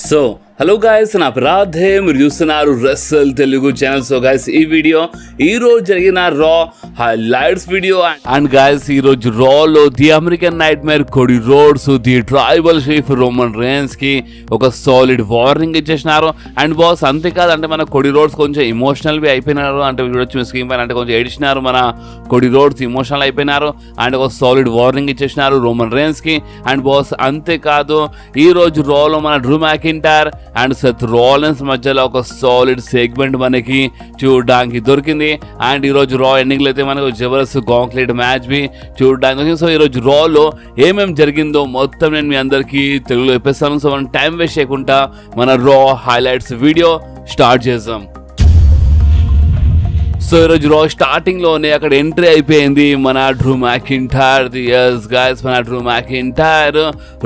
So hello guys, నా అపరాధే మీరు చూస్తున్నారు రెస్సల్ తెలుగు ఛానల్. సో గైస్, ఈ వీడియో ఈ రోజు జరిగిన రా హైలైట్స్ వీడియో. అండ్ గైస్, ఈ రోజు రాలో the American nightmare Cody Rhodes the tribal chief Roman Reigns కి ఒక సాలిడ్ వార్నింగ్ ఇచ్చేసినారు. అండ్ బాస్ అంతేకాదు, అంటే మన కోడి రోడ్స్ కొంచెం ఇమోషనల్ వి అయిపోయినారు. అంటే చూడొచ్చు స్క్రీన్ పైన, అంటే కొంచెం ఏడిచినారు. మన కోడి రోడ్స్ ఇమోషనల్ అయిపోయినారు అండ్ ఒక సాలిడ్ వార్నింగ్ ఇచ్చేసినారు రోమన్ రేన్స్ కి. అండ్ బాస్ అంతేకాదు, ఈ రోజు రాలో మన Drew McIntyre and Seth Rollins మధ్యలో ఒక సాలిడ్ సెగ్మెంట్ మనకి చూడడానికి దొరికింది. అండ్ ఈరోజు రా ఎండింగ్లో అయితే మనకు జబర్దస్త్ గాంక్లెట్ మ్యాచ్ బి చూడడానికి దొరికింది. సో ఈరోజు రాలో ఏమేమి జరిగిందో మొత్తం నేను మీ అందరికీ తెలుగులో చెప్పేస్తాను. సో మనం టైం వేస్ట్ చేయకుండా మన రా హైలైట్స్ వీడియో స్టార్ట్ చేద్దాం. సో ఈరోజు రా స్టార్టింగ్లోనే అక్కడ ఎంట్రీ అయిపోయింది మన డ్రూ మ్యాకింటైర్. ఎస్ గైస్, మన డ్రూ మ్యాకింటైర్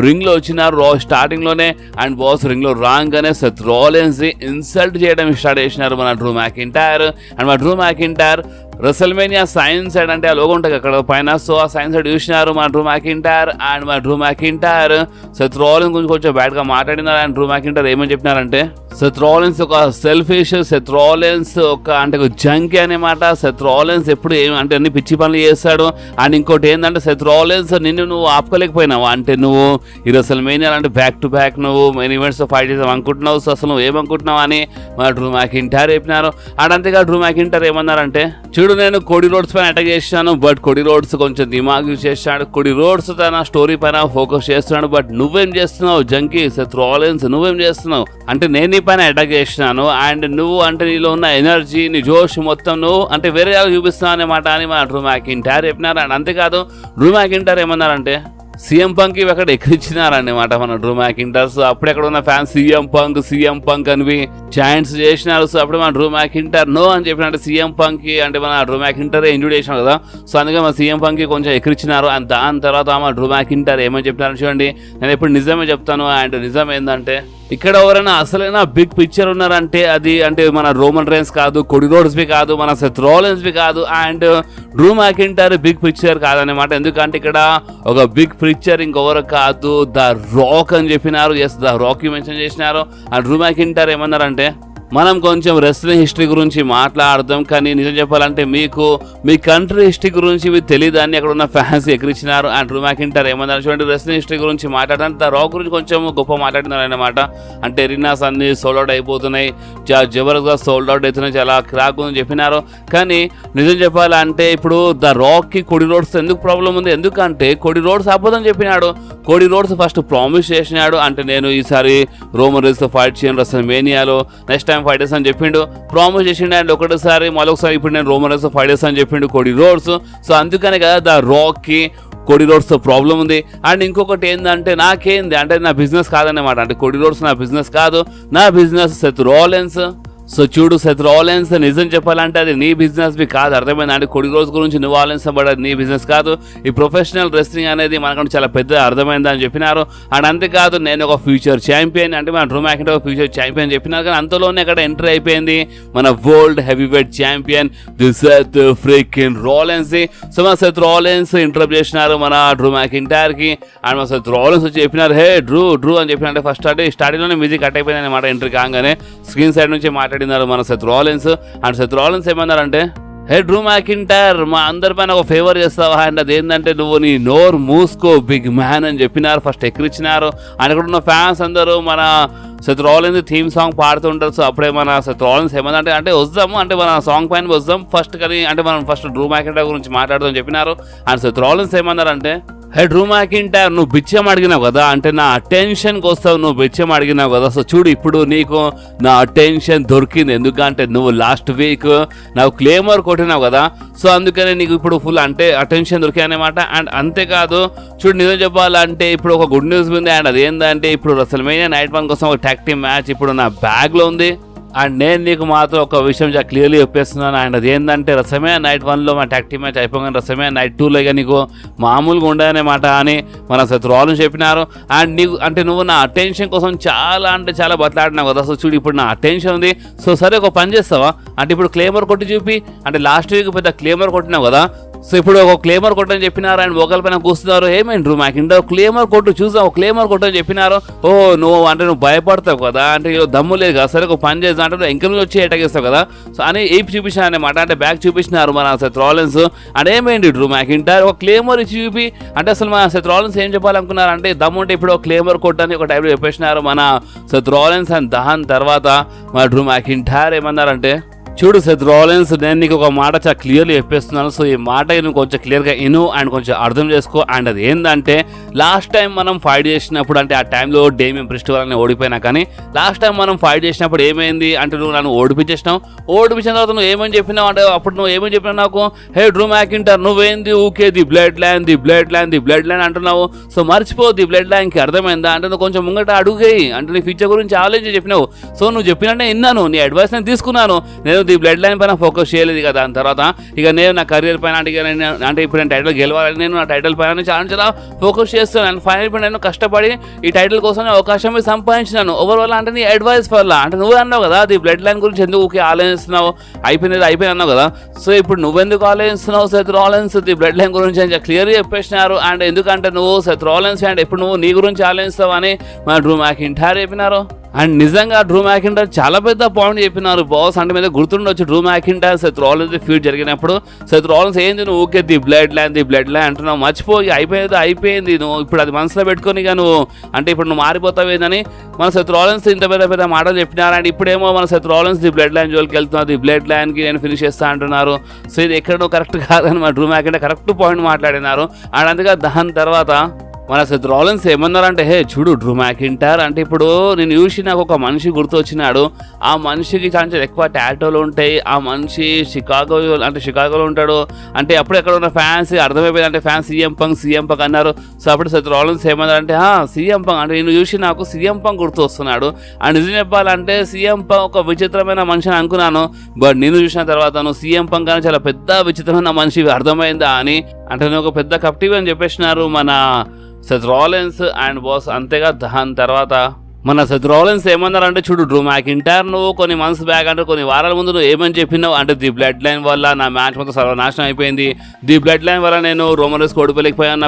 రింగ్లో వచ్చినారు రా స్టార్టింగ్లోనే. అండ్ బాస్ రింగ్లో రాగానే సెత్ రాలిన్స్ ఇన్సల్ట్ చేయడం స్టార్ట్ చేసినారు మన డ్రూ మ్యాకింటైర్. అండ్ మన Drew McIntyre WrestleMania sign side అంటే ఆ లోగో ఉంటుంది అక్కడ పైన. సో ఆ సైన్ సైడ్ చూసినారు మన డ్రూ మ్యాకింటైర్. అండ్ మన డ్రూ మ్యాకింటైర్ సెత్ రాలిన్స్ గురించి కొంచెం బ్యాడ్గా మాట్లాడినారు. అండ్ డ్రూ మ్యాకింటైర్ ఏమని చెప్పినారంటే, సెత్ రాలిన్స్ ఒక సెల్ఫిష్, సెత్ రాలిన్స్ ఒక అంటే ఒక జంకీ అనేమాట. సెత్ రాలిన్స్ ఎప్పుడు అంటే అన్ని పిచ్చి పనులు చేస్తాడు. అండ్ ఇంకోటి ఏంటంటే, సెత్ రాలిన్స్ నిన్ను నువ్వు ఆపుకోలేకపోయినావు. అంటే నువ్వు ఈ రెసల్మేనియా అంటే బ్యాక్ టు బ్యాక్ నువ్వు మెయిన్ ఈవెంట్స్ ఫైట్ చేద్దాం అనుకుంటున్నావు. సో అసలు నువ్వు ఏమనుకుంటున్నావు అని మన డ్రూ మ్యాకింటైర్ చెప్పినారు. అండ్ అంతేగా డ్రూ మ్యాకింటైర్ ఏమన్నారంటే, చూడు నేను కోడి రోడ్స్ పైన అటాక్ చేశాను, బట్ కోడి రోడ్స్ కొంచెం దిమాగ్ యూజ్ చేశాడు. కోడి రోడ్స్ తన స్టోరీ పైన ఫోకస్ చేస్తున్నాడు, బట్ నువ్వేం చేస్తున్నావు జంకీ సెత్ రాలిన్స్, నువ్వేం చేస్తున్నావు అంటే నేను నీ పైన అటాక్ చేసినాను. అండ్ నువ్వు అంటే నీలో ఉన్న ఎనర్జీ, నీ జోష్ మొత్తం నువ్వు అంటే వేరే చూపిస్తున్నావు అన్నమాట అని మన డ్రూ మ్యాకింటైర్ చెప్పినారు. అండ్ అంతేకాదు, డ్రూ మ్యాకింటైర్ ఏమన్నారంటే, సీఎం పంక్ ఇవి అక్కడ ఎక్కిరించినారన్నమాట మన డ్రూ మ్యాకింటైర్. సో అప్పుడు ఎక్కడ ఉన్న ఫ్యాన్స్ సీఎం పంక్ అని చాంట్స్ చేసినారు. సో అప్పుడు మన డ్రూ మ్యాకింటైర్ నో అని చెప్పినట్టు సీఎం పంక్ కి అంటే మన డ్రూ మ్యాకింటైర్ ఇంజూర్ చేసినాడు కదా. సో అందుకే మన సీఎం పంక్ కి కొంచెం ఎక్కిరించినారు. అండ్ దాని తర్వాత మన డ్రూ మ్యాకింటైర్ ఏమని చెప్పినారు చూడండి. నేను ఎప్పుడు నిజమే చెప్తాను. అండ్ నిజం ఏంటంటే, ఇక్కడ ఎవరైనా అసలైన బిగ్ పిక్చర్ ఉన్నారంటే అది అంటే మన రోమన్ రేన్స్ కాదు, కోడి రోడ్స్ బి కాదు, మన సెత్ రాలిన్స్ బి కాదు, and Drew McIntyre big picture కాదనమాట. ఎందుకంటే ఇక్కడ ఒక బిగ్ పిక్చర్ ఇంకెవరు కాదు, ద రాక్ అని చెప్పినారు. ఎస్, ద రాక్ మెన్షన్ చేసినారు. అండ్ డ్రూ మ్యాకింటైర్ ఏమన్నారంటే, మనం కొంచెం రెస్లింగ్ హిస్టరీ గురించి మాట్లాడదాం, కానీ నిజం చెప్పాలంటే మీకు మీ కంట్రీ హిస్టరీ గురించి మీకు తెలియదాన్ని అక్కడ ఉన్న ఫ్యాన్స్ ఎక్కిరించినారు. అండ్ డ్రూ మ్యాకింటైర్ ఏమన్నారు చూడండి, రెస్లింగ్ హిస్టరీ గురించి మాట్లాడడానికి ద రాక్ గురించి కొంచెం గొప్ప మాట్లాడినారు అన్నమాట. అంటే ఎరీనాస్ అన్ని సోల్డ్ అవుట్ అయిపోతున్నాయి, జబర్దస్త్ సోల్డ్ అవుట్ అవుతున్నాయి, చాలా క్రాక్ ఉందని చెప్పినారు. కానీ నిజం చెప్పాలంటే ఇప్పుడు ద రాక్ కి కోడి రోడ్స్ ఎందుకు ప్రాబ్లం ఉంది, ఎందుకంటే కోడి రోడ్స్ ఆపోదని చెప్పినాడు. కోడి రోడ్స్ ఫస్ట్ ప్రామిస్ చేసినాడు, అంటే నేను ఈసారి రోమన్ రేన్స్ తో ఫైట్ చేయను రెసల్మేనియాలో, నెక్స్ట్ టైం ఫైట్ చేస్తా అని చెప్పిండు, ప్రామిస్ చేసిండు. అండ్ ఒకటిసారి మరొకసారి ఇప్పుడు నేను రోమన్ రేన్స్ తో ఫైట్ చేస్తా అని చెప్పిండు కోడి రోడ్స్. సో అందుకనే కదా ద రాక్ కి కోడి రోడ్స్తో ప్రాబ్లం ఉంది. అండ్ ఇంకొకటి ఏంటంటే, నాకేంది అంటే నా బిజినెస్ కాదన్నమాట. అంటే కోడి రోడ్స్ నా బిజినెస్ కాదు, నా బిజినెస్ సెత్ రాలిన్స్. సో చూడు, సెత్ రాలిన్స్ నిజం చెప్పాలంటే అది నీ బిజినెస్ బి కాదు, అర్థమైంది. అంటే కోడి రోడ్స్ గురించి నువ్వు ఆలోచించబడి అది నీ బిజినెస్ కాదు. ఈ ప్రొఫెషనల్ రెస్లింగ్ అనేది మనకంటే చాలా పెద్ద అర్థమైంది అని చెప్పినారు. అండ్ అంతేకాదు, నేను ఒక ఫ్యూచర్ ఛాంపియన్ అంటే మన డ్రూ మ్యాకింటైర్ ఒక ఫ్యూచర్ ఛాంపియన్ చెప్పినారు. కానీ అంతలోనే అక్కడ ఎంట్రీ అయిపోయింది మన world heavy weight champion the Seth freaking Rollins. So మన సెత్ రాలిన్స్ ఇంటరప్ట్ చేసినారు మన డ్రూ మ్యాకింటైర్ కి. అండ్ మన సెత్ రాలిన్స్ వచ్చి చెప్పినారు, హే డ్రూ అని చెప్పిన. ఫస్ట్ స్టార్టింగ్లోనే మ్యూజిక్ కట్ అయిపోయింది అనమాట. ఎంట్రీ కాగానే స్క్రీన్ సైడ్ నుంచి మాట్లాడినారు మన Seth Rollins. And Seth Rollins ఏమన్నారంటే, హే డ్రూ మ్యాకింటైర్, మా అందరి పైన ఒక ఫేవర్ చేస్తావా? అండ్ అదేంటంటే, నువ్వు నీ నోర్ మూసుకో బిగ్ మ్యాన్ అని చెప్పినారు. ఫస్ట్ ఎక్కిరించినారు. అండ్ అక్కడ ఉన్న ఫ్యాన్స్ అందరూ మన సెత్ రాలిన్స్ థీమ్ సాంగ్ పాడుతుంటారు. సో అప్పుడే మన సెత్ రాలిన్స్ ఏమందంటే, అంటే వద్దాము అంటే మన సాంగ్ పైన వద్దాం ఫస్ట్, కానీ అంటే మనం ఫస్ట్ డ్రూ మ్యాకింటైర్ గురించి మాట్లాడదాం చెప్పినారు. అండ్ సెత్ రాలిన్స్ ఏమన్నారంటే, హే డ్రూ మ్యాకింటైర్, నువ్వు బిచ్చం అడిగినావు కదా, అంటే నా అటెన్షన్కి వస్తావు, నువ్వు బిచ్చం అడిగినావు కదా. సో చూడు, ఇప్పుడు నీకు నా అటెన్షన్ దొరికింది. ఎందుకంటే నువ్వు లాస్ట్ వీక్ నాకు క్లేమర్ కొట్టినావు కదా. సో అందుకనే నీకు ఇప్పుడు ఫుల్ అంటే అటెన్షన్ దొరికాయి అనమాట. అండ్ అంతేకాదు, చూడు నిజం చెప్పాలంటే ఇప్పుడు ఒక గుడ్ న్యూస్ ఉంది. అండ్ అదేంటంటే, ఇప్పుడు రెసల్మేనియా నైట్ 1 కోసం ఒక టాగ్ టీమ్ మ్యాచ్ ఇప్పుడు నా బ్యాగ్లో ఉంది. అండ్ నేను నీకు మాత్రం ఒక విషయం క్లియర్లీ చెప్పేస్తున్నాను. అండ్ అదేంటంటే, రెసల్మేనియా నైట్ 1లో మా టాగ్ టీమ్ మ్యాచ్ అయిపోగానే రెసల్మేనియా నైట్ 2లో ఇక నీకు మామూలుగా ఉండదనేమాట అని మన సెత్ రాలిన్స్ చెప్పినారు. అండ్ నీకు అంటే నువ్వు నా అటెన్షన్ కోసం చాలా అంటే చాలా బతలాడినావు కదా. సో చూడు, ఇప్పుడు నా అటెన్షన్ ఉంది. సో సరే, ఒక పని చేస్తావా అంటే ఇప్పుడు క్లేమర్ కొట్టి చూపి, అంటే లాస్ట్ వీక్ పెద్ద క్లేమర్ కొట్టినావు కదా, సో ఇప్పుడు ఒక క్లేమర్ కొట్టని చెప్పినారు అండ్ ఒకరి పైన కూస్తున్నారు. ఏమైంది డ్రూ మ్యాకింటైర్ క్లేమర్ కొట్టు చూసాం, ఒక క్లేమర్ కొట్టని చెప్పినారు. ఓ నువ్వు భయపడతావు కదా, అంటే దమ్ము లేదు కదా, సరే ఒక పని చేద్దాం అంటే నువ్వు ఎంకరేజ్ వచ్చి అటాక్ చేస్తావు కదా. సో అని ఏపీ చూపించాను అనమాట, అంటే బ్యాక్ చూపించినారు మన సెత్ రాలిన్స్. అంటే ఏమైంది డ్రూ మ్యాకింటైర్ ఒక క్లేమర్ ఇచ్చి చూపి, అంటే అసలు మన సెత్ రాలిన్స్ ఏం చెప్పాలనుకున్నారు అంటే దమ్ము ఉంటే ఇప్పుడు ఒక క్లేమర్ కొట్టని ఒక టైప్లో చెప్పేసినారు మన సెత్ రాలిన్స్. అండ్ దాని తర్వాత మన డ్రూ మ్యాకింటైర్ ఏమన్నారంటే, చూడు సెత్ రాలిన్స్, నేను నీకు ఒక మాట చాలా క్లియర్లీ చెప్పేస్తున్నాను. సో ఈ మాట నువ్వు కొంచెం క్లియర్గా విను అండ్ కొంచెం అర్థం చేసుకో. అండ్ అది ఏంటంటే లాస్ట్ టైం మనం ఫైట్ చేసినప్పుడు, అంటే ఆ టైంలో డేమియన్ ప్రిస్ట్ వాళ్ళని ఓడిపోయినా, కానీ లాస్ట్ టైం మనం ఫైట్ చేసినప్పుడు ఏమైంది అంటే నువ్వు నన్ను ఓడిపించేసినావు. ఓడిపించిన తర్వాత నువ్వు ఏమని చెప్పినావు అంటే, అప్పుడు నువ్వు ఏమని చెప్పినావు నాకు, హే డ్రూ మ్యాకింటైర్ నువ్వేంది ఊకే ది బ్లడ్ లైన్ అంటున్నావు. సో మర్చిపో ది బ్లడ్ లైన్కి, అర్థమైందా అంటే నువ్వు కొంచెం ముంగట అడుగేయి, అంటే నీ ఫ్యూచర్ గురించి ఆలోచించి చెప్పినావు. సో నువ్వు చెప్పినట్టే విన్నాను, నీ అడ్వైస్ నేను తీసుకున్నాను. నేను ది బ్లడ్ లైన్ పైన ఫోకస్ చేయలేదు కదా. దాని తర్వాత ఇక నేను నా కెరీర్ పైన, అంటే ఇప్పుడు నేను టైటిల్ గెలవాలని నేను నా టైటిల్ పైన చాలా ఫోకస్ చేస్తున్నాను. ఫైనల్ ఇప్పుడు నేను కష్టపడి ఈ టైటిల్ కోసం అవకాశం సంపాదించినాను. ఓవర్ అంటే నీ అడ్వైస్ వల్ల, అంటే నువ్వు అన్నావు కదా ది బ్లడ్ లైన్ గురించి ఎందుకు ఆలోచిస్తున్నావు, అయిపోయింది అన్నావు కదా. సో ఇప్పుడు నువ్వెందుకు ఆలోచిస్తున్నావు Seth Rollins the blood line గురించి అని క్లియర్గా చెప్పేసినారు. అండ్ ఎందుకంటే నువ్వు సెత్ రాలిన్స్ అండ్ ఇప్పుడు నువ్వు నీ గురించి ఆలోచిస్తావు అని మన డ్రూ మ్యాకింటైర్ చెప్పినారు. అండ్ నిజంగా డ్రూ మ్యాకింటైర్ చాలా పెద్ద పాయింట్ చెప్పినారు బాస్. అంటే మీద గుర్తుండొచ్చు, Drew McIntyre Seth Rollins feud జరిగినప్పుడు సెత్ రాలిన్స్ ఏంది నువ్వు ఊకే ది బ్లడ్ లైన్ అంటున్నావు, మర్చిపోయి అయిపోయింది నువ్వు ఇప్పుడు అది మనసులో పెట్టుకొని ఇక నువ్వు అంటే ఇప్పుడు నువ్వు మారిపోతావేదని మన సెత్ రాలిన్స్ ఇంత పెద్ద మాటలు చెప్పినారు. అండ్ ఇప్పుడేమో మన Seth Rollins the blood line జోలికి వెళ్తున్నారు, ది బ్లడ్ లైన్కి నేను ఫినిష్ చేస్తా అంటున్నారు. సో ఇది ఎక్కడో కరెక్ట్ కాదని మన డ్రూ మ్యాకింటైర్ కరెక్ట్ పాయింట్ మాట్లాడినారు. అండ్ అందుకే దాని తర్వాత మన సెత్ రాలిన్స్ ఏమన్నారంటే, హే చూడు డ్రూ మ్యాకింటైర్, అంటే ఇప్పుడు నేను చూసి నాకు ఒక మనిషి గుర్తు వచ్చినాడు. ఆ మనిషికి చాలా ఎక్కువ టాటోలు ఉంటాయి. ఆ మనిషి షికాగోలో ఉంటాడు. అంటే అప్పుడు ఎక్కడ ఉన్న ఫ్యాన్స్ అర్థమైపోయింది, అంటే ఫ్యాన్స్ సీఎం పంక్ అన్నారు. సో అప్పుడు సెత్ రాలిన్స్ ఏమన్నారంటే, సీఎం పంక్ అంటే నేను చూసి నాకు సీఎం పంక్ గుర్తు వస్తున్నాడు. అండ్ నిజం చెప్పాలంటే సీఎం పంక్ ఒక విచిత్రమైన మనిషి అని అనుకున్నాను. బట్ నేను చూసిన తర్వాత నువ్వు సీఎం పంక్ అని చాలా పెద్ద విచిత్రమైన మనిషి, అర్థమైందా అని, అంటే నేను ఒక పెద్ద కప్టివ్ అని చెప్పేసినారు మన సెత్ రాలిన్స్ అండ్ బాస్. అంతేగా దాని తర్వాత మన సెత్ రాలిన్స్ ఏమన్నారంటే, చూడు డ్రూ మ్యాకింటైర్ నువ్వు కొన్ని మంత్స్ బ్యాక్ అంటే కొన్ని వారాల ముందు నువ్వు ఏమని చెప్పినావు అంటే ది బ్లడ్ లైన్ వల్ల నా మ్యాచ్ మొత్తం సర్వనాశనం అయిపోయింది, ది బ్లడ్ లైన్ వల్ల నేను రోమన్ రేన్స్ ఓడిపోలేకపోయాను,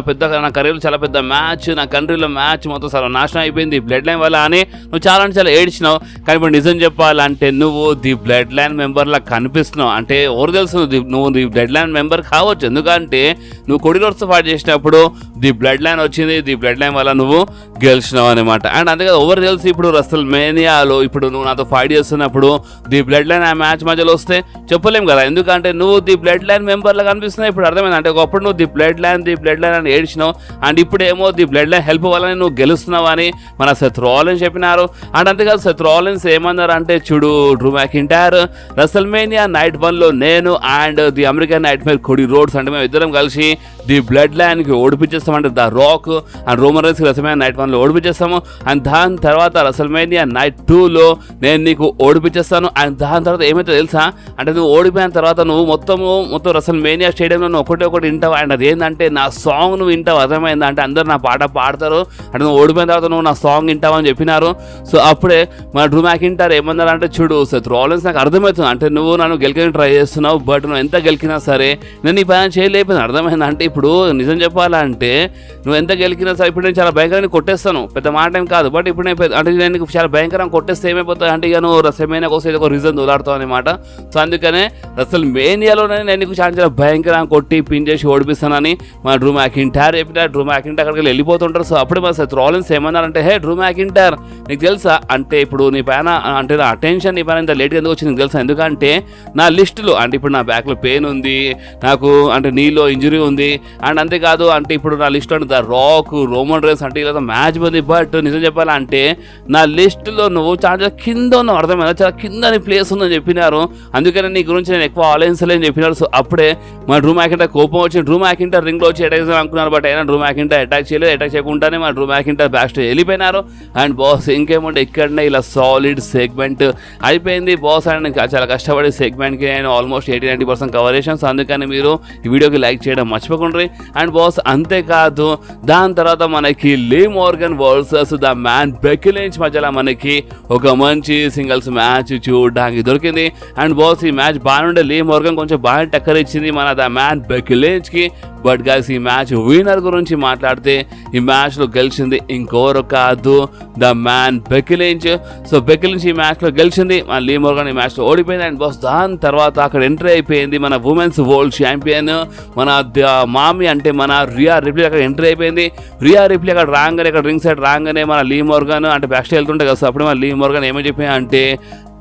నా కెరీర్లో చాలా పెద్ద మ్యాచ్, నా కంట్రీలో మ్యాచ్ మొత్తం సర్వనాశనం అయిపోయింది ది బ్లడ్ లైన్ వల్ల అని నువ్వు చాలా అంటే చాలా ఏడ్చినావు. కానీ ఇప్పుడు నిజం చెప్పాలంటే నువ్వు ది బ్లడ్ లైన్ మెంబర్లా కనిపిస్తున్నావు. అంటే ఎవరు తెలుసు నువ్వు ది బ్లడ్ లైన్ మెంబర్ కావచ్చు, ఎందుకంటే నువ్వు కొడిలోర్స్తో ఫైట్ చేసినప్పుడు ది బ్లడ్ లైన్ వచ్చింది, ది బ్లడ్ లైన్ వల్ల నువ్వు గెలిచినావు అనమాట. అండ్ అందుకే ఓవర్ తెలిసి ఇప్పుడు రసల్ మేనియాలో ఇప్పుడు నువ్వు నాతో ఫైట్ చేస్తున్నప్పుడు ది బ్లడ్ లైన్ ఆ మ్యాచ్ మధ్యలో వస్తే చెప్పలేం కదా, ఎందుకంటే నువ్వు ది బ్లడ్ లైన్ మెంబర్లా కనిపిస్తున్నావు. ఇప్పుడు అర్థమైంది, అంటే ఒకప్పుడు నువ్వు ది బ్లడ్ లైన్ అని ఏడ్చినావు. అండ్ ఇప్పుడేమో ది బ్లడ్ లైన్ హెల్ప్ వల్ల నువ్వు గెలుస్తున్నావు అని మన సెత్ రాలిన్స్ చెప్పినారు. అండ్ అంతేకాదు సెత్ రాలిన్స్ ఏమన్నారు అంటే, చూడు Drew McIntyre WrestleMania night 1లో నేను and the American nightmare Cody Rhodes అంటే మేము ఇద్దరం కలిసి ది బ్లడ్ లైన్కి ఓడిపించేస్తాం. అంటే the Rock and Roman Reigns WrestleMania night 1లో ఓడిపించేస్తాము. అండ్ దాని తర్వాత రసల్ మేనియా నైట్ 2లో నేను నీకు ఓడిపించేస్తాను. అండ్ దాని తర్వాత ఏమైతే తెలుసా, అంటే నువ్వు ఓడిపోయిన తర్వాత నువ్వు మొత్తం రసల్ మేనియా స్టేడియంలో నువ్వు ఒకటి వింటావు. అండ్ అదేంటంటే నా సాంగ్ నువ్వు వింటావు, అర్థమైందా, అంటే అందరు నా పాట పాడతారు, అంటే నువ్వు ఓడిపోయిన తర్వాత నువ్వు నా సాంగ్ వింటావు అని చెప్పినారు. సో అప్పుడే మన డ్రూ మ్యాకింటైర్ ఏమన్నారంటే, చూడు సెత్ రాలిన్స్ నాకు అర్థమవుతుంది, అంటే నువ్వు నన్ను గెలికని ట్రై చేస్తున్నావు, బట్ నువ్వు ఎంత గెలికినా సరే నేను ఈ పైన చేయలేకపోయింది, అర్థమైందా. అంటే ఇప్పుడు నిజం చెప్పాలంటే నువ్వు ఎంత గెలికినా సరే ఇప్పుడు నేను చాలా భయంకరంగా కొట్టేస్తాను, పెద్ద మాట ఏం కాదు, బట్ ఇప్పుడు అంటే నేను చాలా భయంకరంగా కొట్టేస్తే ఏమైపోతుంది అంటే ఇక నువ్వు రసల్ మేనియా కోసం ఏదో ఒక రీజన్ దొలాడుతావు అనమాట. సో అందుకనే రసల్ మేనియాలోనే నేను నీకు చాలా భయంకరంగా కొట్టి పిన్ చేసి ఓడిపిస్తానని మా డ్రూ మ్యాకింటైర్ చెప్పిన. డ్రూ మ్యాకింటైర్ అక్కడికి వెళ్ళిపోతుంటారు. సో అప్పుడు మన సెత్ రాలిన్స్ ఏమన్నారంటే, హే డ్రూ మ్యాకింటైర్ నీకు తెలుసా, అంటే ఇప్పుడు నీ పైన అంటే నా అటెన్షన్ నీ పైన ఇంత లేట్గా ఎందుకు వచ్చింది నీకు తెలుసా, ఎందుకంటే నా లిస్టులో అంటే ఇప్పుడు నా బ్యాక్లో పెయిన్ ఉంది, నాకు అంటే నీలో ఇంజరీ ఉంది, అండ్ అంతేకాదు అంటే ఇప్పుడు నా లిస్ట్లో అంటే ద రాక్ రోమన్ రేన్స్ అంటే ఇలా మ్యాచ్ ఉంది. బట్ నిజం చెప్పాలంటే నా లిస్టులో నువ్వు చాలా కింద ఉన్నావు, అర్థమైందా, చాలా కింద నీ ప్లేస్ ఉందని చెప్పినారు. అందుకని నీ గురించి నేను ఎక్కువ ఆలోచించలేని చెప్పినారు. సో అప్పుడే మా డ్రూ మ్యాకింటైర్ కోపం వచ్చింది. డ్రూ మ్యాకింటైర్ రింగ్లో వచ్చి అటాక్ చేయాలని అనుకున్నారు, బట్ అయినా డ్రూ మ్యాకింటైర్ అటాక్ చేయలేదు. అటాక్ చేయకుండానే మా డ్రూ మ్యాకింటైర్ బ్యాక్ స్టేజ్ వెళ్ళిపోయినారు. అండ్ బాస్ ఇంకేముంటే ఇక్కడనే ఇలా సాలిడ్ సెగ్మెంట్ అయిపోయింది బాస్. అండ్ చాలా కష్టపడి సెగ్మెంట్కి నేను ఆల్మోస్ట్ 80-90% కవర్ చేశాను. సో అందుకని మీరు ఈ వీడియోకి లైక్ చేయడం మర్చిపోకుండా చూసుకోండి. అండ్ బాస్ అంతేకాదు దాని తర్వాత మనకి Liv Morgan versus the man Becky Lynch మధ్యలో మనకి ఒక మంచి సింగిల్స్ మ్యాచ్ చూడడానికి దొరికింది. అండ్ బాస్ ఈ మ్యాచ్ బాగుండే, లీ మోర్గన్ కొంచెం బాగా టక్కర్ ఇచ్చింది మన ద మ్యాన్ బెక్కీ లించ్ కి. బట్ గైస్ ఈ మ్యాచ్ విన్నర్ గురించి మాట్లాడితే ఈ మ్యాచ్ లో గెలిచింది ఇంకోరు కాదు, the man Becky Lynch. So Becky Lynch ఈ మ్యాచ్ లో గెలిచింది, మన లీ మోర్గన్ ఈ మ్యాచ్ లో ఓడిపోయింది. అండ్ బాస్ దాని తర్వాత అక్కడ ఎంట్రీ అయిపోయింది మన ఉమెన్స్ వరల్డ్ ఛాంపియన్ మన మామి అంటే మన రియా రిప్లీ అక్కడ ఎంట్రీ అయిపోయింది. రియా రిప్లీ అక్కడ రాగానే, ఇక్కడ రింగ్ సైడ్ రాగానే మన లీ మోర్గన్ అంటే బ్యాక్ స్టేజ్ వెళ్తుంటే కదా, అప్పుడు మన లీ మోర్గన్ ఏమని చెప్పా అంటే,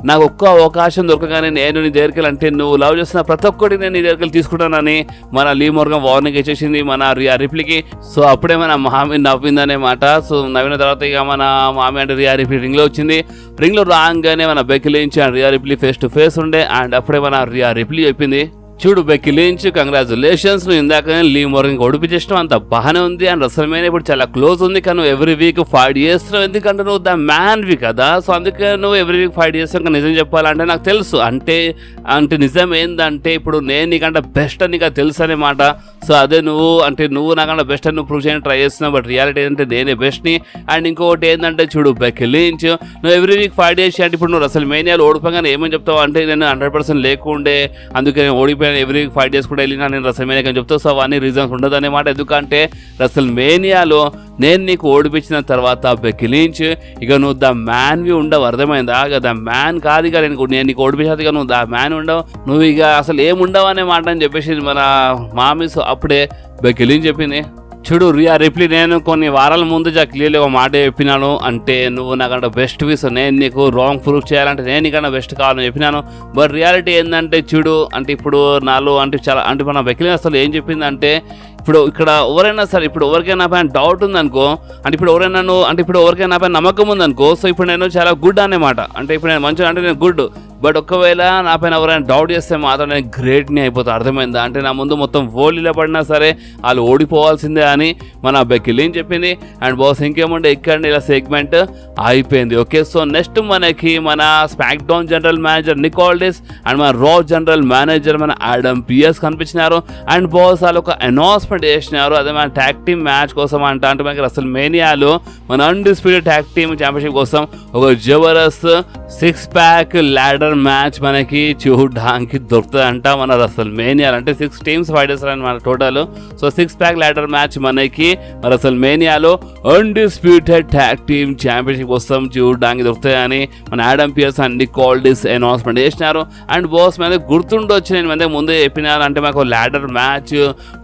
నాకు ఒక్క అవకాశం దొరకగానే నేను నీ దగ్గరికి అంటే నువ్వు లవ్ చేస్తున్న ప్రతి ఒక్కటి నేను నీ దగ్గరికి తీసుకుంటానని మన లీ మోర్గన్ వార్నింగ్ ఇచ్చేసింది మన రియా రిప్లీకి. సో అప్పుడే మన మామి నవ్విందనే మాట. సో నవ్విన తర్వాత ఇక మన మామి అంటే రియా రిప్లీ రింగ్లో వచ్చింది. రింగ్లో రాగానే మన Becky Lynch and Rhea Ripley face to face ఉండే. అండ్ అప్పుడే మన రియా రిప్లీ చెప్పింది, చూడు బెక్కీ లించ్ కంగ్రాచులేషన్స్, నువ్వు ఇందాక లీ మోర్గన్ ఓడిపించేసినావు, అంత బాగానే ఉంది. అండ్ రెస్ల్‌మేనియా ఇప్పుడు చాలా క్లోజ్ ఉంది, కానీ నువ్వు ఎవ్రీ వీక్ ఫైట్ చేస్తున్నావు, ఎందుకంటే నువ్వు ద మ్యాన్వి కదా. సో అందుకే నువ్వు ఎవ్రీ వీక్ ఫైట్ చేస్తావు. నిజం చెప్పాలంటే నాకు తెలుసు అంటే నిజం ఏంటంటే ఇప్పుడు నేను నీకంటే బెస్ట్ అని నీకు తెలుసు అనే మాట. సో అదే నువ్వు నాకంటే బెస్ట్ అని నువ్వు ప్రూవ్ చేయడానికి ట్రై చేస్తున్నావు, బట్ రియాలిటీ ఏంటంటే నేనే బెస్ట్ని. అండ్ ఇంకొకటి ఏంటంటే చూడు బెక్కీ లించ్, నువ్వు ఎవ్రీ వీక్ ఫైట్ చేసి అంటే ఇప్పుడు నువ్వు రెస్ల్‌మేనియాలో ఓడిపోగానే ఏమని చెప్తావు అంటే నేను 100% లేకుండే, అందుకే నేను ఓడిపోయాను, ఎవ్రీ ఫైట్ చేసుకుంటూ వెళ్ళినా నేను రెస్ల్‌మేనియా అని చెప్తావు. సో అవన్నీ రీజన్స్ ఉండదు అనమాట. ఎందుకంటే రెస్ల్‌మేనియాలో నేను నీకు ఓడిపించిన తర్వాత బెక్కీ లించ్ ఇక నువ్వు ద మ్యాన్వి ఉండవు, అర్థమైందా? ఇక ద మ్యాన్ కాదు, ఇక నేను నీకు ఓడిపించాను, ఇక నువ్వు ద మ్యాన్ ఉండవు, నువ్వు ఇక అసలు ఏముండవు అనే మాట అని చెప్పేసి మన మామి. సో అప్పుడే బెక్కీ లించ్ చెప్పింది, చూడు రియా రిప్లీ, నేను కొన్ని వారాల ముందు క్లియర్లీ ఒక మాట చెప్పినాను, అంటే నువ్వు నాకంటే బెస్ట్ పీస్, నేను నీకు రాంగ్ ప్రూఫ్ చేయాలంటే నేను నీకన్నా బెస్ట్ కావాలని చెప్పినాను. బట్ రియాలిటీ ఏంటంటే చూడు అంటే ఇప్పుడు నాలో అంటే చాలా అంటే మన బెక్కీ లించ్ అసలు ఏం చెప్పిందంటే, ఇప్పుడు ఇక్కడ ఎవరైనా సరే ఇప్పుడు ఎవరికైనా నా పైన డౌట్ ఉందనుకో, అంటే ఇప్పుడు ఎవరైనా అంటే ఇప్పుడు ఎవరికైనా నా పైన నమ్మకం ఉందనుకో, సో ఇప్పుడు నేను చాలా గుడ్ అనేమాట, అంటే ఇప్పుడు నేను మంచిగా అంటే నేను గుడ్. బట్ ఒకవేళ నా పైన ఎవరైనా డౌట్ చేస్తే మాత్రం నేను గ్రేట్ని అయిపోతా, అర్థమైందా? అంటే నా ముందు మొత్తం వరల్డ్లో పడినా సరే వాళ్ళు ఓడిపోవాల్సిందే అని మన బెక్కీ లించ్ చెప్పింది. అండ్ బాస్ ఇంకేముంటే ఇక్కడ ఇలా సెగ్మెంట్ అయిపోయింది. ఓకే, సో నెక్స్ట్ మనకి మన smack down general manager Nick Aldis and మన రా జనరల్ మేనేజర్ మన ఆడమ్ పియర్స్ కనిపించినారు. అండ్ బాస్ వాళ్ళు ఒక అనౌన్స్మెంట్ చేసినారు, అదే మన ట్యాగ్ టీమ్ మ్యాచ్ కోసం అంటే మనకి రెస్ల్‌మేనియాలో మన అన్డిస్ప్యూటెడ్ ట్యాగ్ టీమ్ ఛాంపియన్షిప్ కోసం ఒక జబర్దస్త్ 6-pack ladder మ్యాచ్ మనకి చూడడానికి దొరుకుతుందంట మన రెస్ల్‌మేనియా. అంటే 6 టీమ్స్ ఫైట్ చేస్తారు మన total. So 6-pack ladder match మనకి రెస్ల్‌మేనియాలో అన్డిస్ప్యూటెడ్ ట్యాగ్ టీమ్ ఛాంపియన్షిప్ కోసం చూడడానికి దొరుకుతాయని మన Adam Pearce and Nick Aldis announcement చేసినారు. అండ్ బాస్ మీద గుర్తుండొచ్చు, నేను మీద ముందే చెప్పినాను, అంటే మాకు ladder మ్యాచ్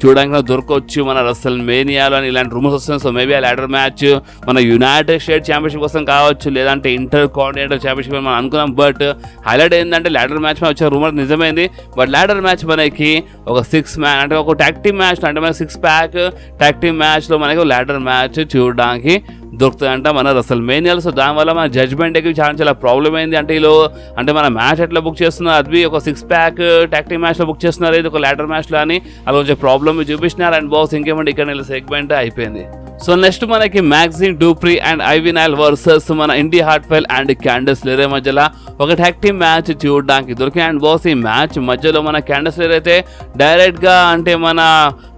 చూడడానికి దొరకవచ్చు మన రెస్ల్‌మేనియాలో అని ఇలాంటి రూమర్స్ వస్తున్నాయి. సో మేబీ ఆ ladder మ్యాచ్ మన యునైటెడ్ స్టేట్స్ ఛాంపియన్షిప్ కోసం కావచ్చు, లేదంటే ఇంటర్ కాంటినెంటల్ ఛాంపియన్షిప్ మనం అనుకున్నాం. బట్ హైలైట్ ఏంటంటే ladder మ్యాచ్ వచ్చే రూమర్ నిజమైంది. బట్ ladder మ్యాచ్ మనకి ఒక 6 మ్యాన్ అంటే ఒక ట్యాగ్ టీమ్ మ్యాచ్, అంటే మనకి 6-pack ట్యాగ్ టీమ్ మ్యాచ్లో మనకి ladder మ్యాచ్ చూడడానికి దొరుకుతుందంట మన రెస్ల్‌మేనియాలో. సో దానివల్ల మన జడ్జ్మెంట్కి చాలా ప్రాబ్లం అయింది. అంటే వీళ్ళు అంటే మన మ్యాచ్ ఎట్లా బుక్ చేస్తున్నారు, అది ఒక 6-pack ట్యాగ్ టీమ్ మ్యాచ్లో బుక్ చేస్తున్నారు, ఇది ఒక ladder మ్యాచ్లో అని అలా వచ్చే ప్రాబ్లమ్ చూపిస్తున్నారు. అండ్ బాస్ ఇంకేమంటే ఇక్కడ సెగ్మెంట్ అయిపోయింది. సో నెక్స్ట్ మనకి Maxxine Dupri and Ivy Nile versus మన Indi Hartwell and Candice LeRae మధ్యలో ఒక ట్యాగ్ టీమ్ మ్యాచ్ చూడడానికి దొరికింది. అండ్ బాస్ ఈ మ్యాచ్ మధ్యలో మన క్యాండస్ లెరే అయితే డైరెక్ట్గా అంటే మన